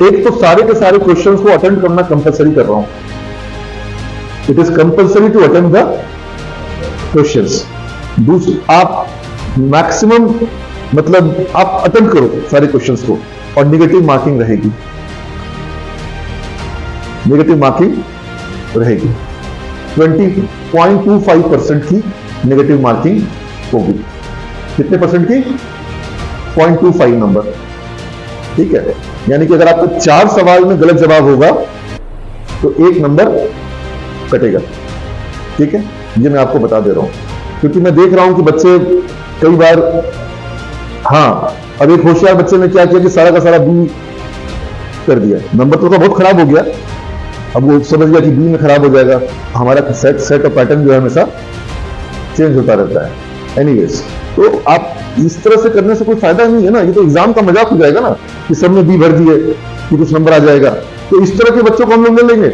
एक तो सारे के सारे क्वेश्चंस को अटेंड करना कंपलसरी कर रहा हूं, it is compulsory to attend the questions. आप मैक्सिमम मतलब आप अटेंड करो सारे क्वेश्चंस को, और नेगेटिव मार्किंग रहेगी, नेगेटिव मार्किंग रहेगी। 20.25% की नेगेटिव मार्किंग होगी। कितने परसेंट की? 0.25 नंबर, ठीक है। यानी कि अगर आपको 4 सवाल में गलत जवाब होगा तो 1 नंबर कटेगा, ठीक है। ये मैं आपको बता दे रहा हूं, क्योंकि मैं देख रहा हूं कि बच्चे कई बार, हाँ, अब एक होशियार बच्चे ने क्या किया कि सारा का सारा बी कर दिया, नंबर तो बहुत खराब हो गया। अब वो समझ गया कि बी में खराब हो जाएगा। हमारा सेट और पैटर्न जो है हमेशा चेंज होता रहता है। एनीवेज, तो आप इस तरह से करने से कोई फायदा नहीं है ना, ये तो एग्जाम का मजाक हो जाएगा ना कि सबने बी भर दिए कि कुछ नंबर आ जाएगा। तो इस तरह के बच्चों को हम लोग ले लेंगे,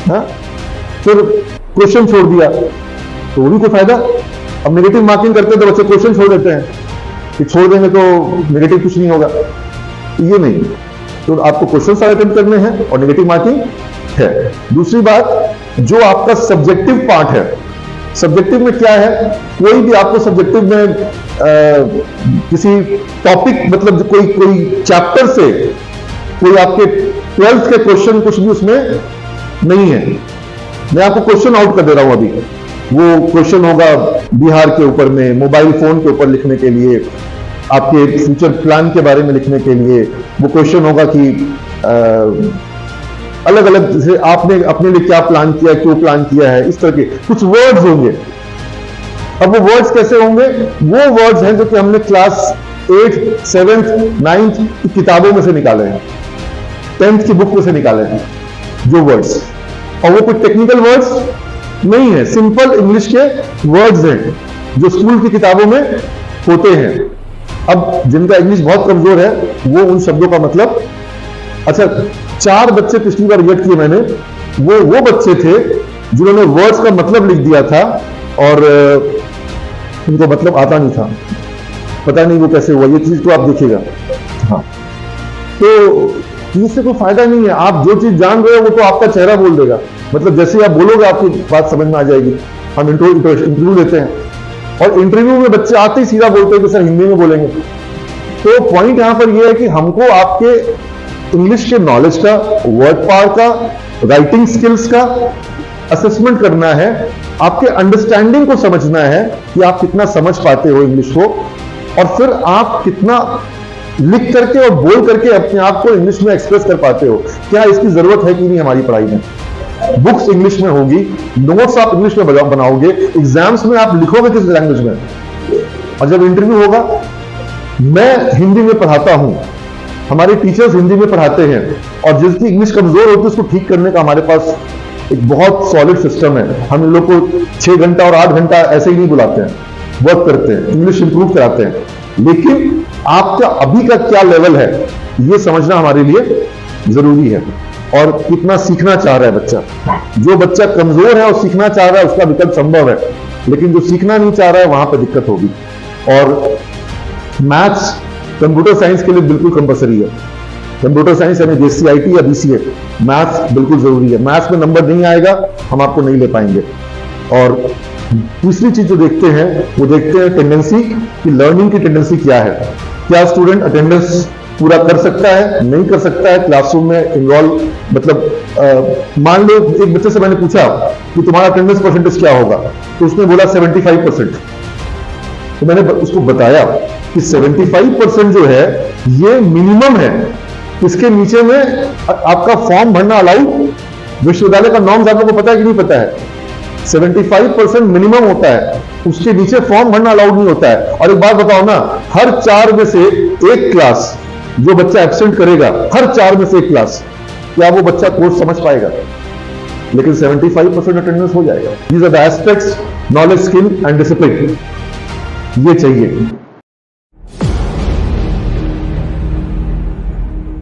हाँ? फिर क्वेश्चन छोड़ दिया तो वो भी कोई फायदा। अब नेगेटिव मार्किंग करते हैं तो बच्चे क्वेश्चन छोड़ देते हैं कि छोड़ देंगे तो नेगेटिव कुछ नहीं होगा, ये नहीं। तो आपको क्वेश्चन सारे अटेंड करने हैं और नेगेटिव मार्किंग है। दूसरी बात, जो आपका सब्जेक्टिव पार्ट है, सब्जेक्टिव में क्या है, कोई भी आपको सब्जेक्टिव में किसी टॉपिक मतलब कोई चैप्टर से कोई आपके 12th के क्वेश्चन कुछ भी उसमें नहीं है। मैं आपको क्वेश्चन आउट कर दे रहा हूं अभी। वो क्वेश्चन होगा बिहार के ऊपर में, मोबाइल फोन के ऊपर लिखने के लिए, आपके फ्यूचर प्लान के बारे में लिखने के लिए। वो क्वेश्चन होगा कि अलग अलग, जैसे आपने अपने लिए क्या प्लान किया, क्यों प्लान किया है, इस तरह के कुछ वर्ड्स होंगे। अब वो वर्ड्स कैसे होंगे? वो वर्ड्स हैं जो कि हमने क्लास 8, 7th, 9th की किताबों में से निकाले हैं, 10th की बुक में से निकाले हैं जो वर्ड्स। और वो कोई टेक्निकल वर्ड्स नहीं है, सिंपल इंग्लिश के वर्ड्स हैं जो स्कूल की किताबों में होते हैं। अब जिनका इंग्लिश बहुत कमजोर है वो उन शब्दों का मतलब, अच्छा 4 बच्चे पिछली बार रिजेक्ट किए मैंने, वो बच्चे थे जिन्होंने वर्ड्स का मतलब लिख दिया था और उनको मतलब आता नहीं था। पता नहीं वो कैसे हुआ, ये चीज तो आप देखिएगा। हाँ, तो इससे कोई फायदा नहीं है। आप जो चीज जान रहे हो वो तो आपका चेहरा बोल देगा, मतलब जैसे आप बोलोगे आपकी बात समझ में आ जाएगी। हम इंटरव्यू लेते हैं और इंटरव्यू में बच्चे आते ही सीधा बोलते हैं कि सर हिंदी में बोलेंगे। तो पॉइंट यहां पर यह है कि हमको आपके इंग्लिश के नॉलेज का, वर्ड पावर का, राइटिंग स्किल्स का असेसमेंट करना है, आपके अंडरस्टैंडिंग को समझना है कि आप कितना समझ पाते हो इंग्लिश को, और फिर आप कितना लिख करके और बोल करके अपने आप को इंग्लिश में एक्सप्रेस कर पाते हो। क्या इसकी जरूरत है कि नहीं हमारी पढ़ाई में? बुक्स इंग्लिश में होगी, नोट्स आप इंग्लिश में बनाओगे, एग्जाम्स में आप लिखोगे किस लैंग्वेज में, और जब इंटरव्यू होगा। मैं हिंदी में पढ़ाता हूं, हमारे टीचर्स हिंदी में पढ़ाते हैं, और जिसकी इंग्लिश कमजोर होती है उसको ठीक करने का हमारे पास एक बहुत सॉलिड सिस्टम है। हम इन लोग को 6 घंटा और 8 घंटा ऐसे ही नहीं बुलाते हैं, वर्क करते हैं, इंग्लिश इंप्रूव कराते हैं। लेकिन आपका अभी का क्या लेवल है ये समझना हमारे लिए जरूरी है, और कितना सीखना चाह रहा है बच्चा। जो बच्चा कमजोर है और सीखना चाह रहा है उसका विकल्प संभव है, लेकिन जो सीखना नहीं चाह रहा है वहां पर दिक्कत होगी। और मैथ्स कंप्यूटर साइंस के लिए बिल्कुल कंपलसरी है। कंप्यूटर साइंस यानी JCIT या BCA, मैथ्स बिल्कुल जरूरी है। मैथ्स में नंबर नहीं आएगा हम आपको नहीं ले पाएंगे। और तीसरी चीज जो देखते हैं वो देखते हैं टेंडेंसी, कि लर्निंग की टेंडेंसी क्या है। क्या स्टूडेंट अटेंडेंस पूरा कर सकता है, नहीं कर सकता है क्लासरूम में इन्वॉल्व। मतलब मान लो एक बच्चे से मैंने पूछा कि तुम्हारा अटेंडेंस परसेंटेज क्या होगा, तो उसने बोला 75%। तो मैंने उसको बताया कि 75% जो है ये मिनिमम है, इसके नीचे में आपका फॉर्म भरना अलाउड, विश्वविद्यालय का नॉर्म्स आप लोगों को पता है कि नहीं पता है? 75% मिनिमम होता है, उसके नीचे फॉर्म भरना अलाउड नहीं होता है। और एक बात बताओ ना, हर 4 में से 1 क्लास जो बच्चा एब्सेंट करेगा, हर 4 में से 1 क्लास, क्या वो बच्चा कोर्स समझ पाएगा? लेकिन 75% अटेंडेंस हो जाएगा। These are the aspects, knowledge, skill and discipline, ये चाहिए।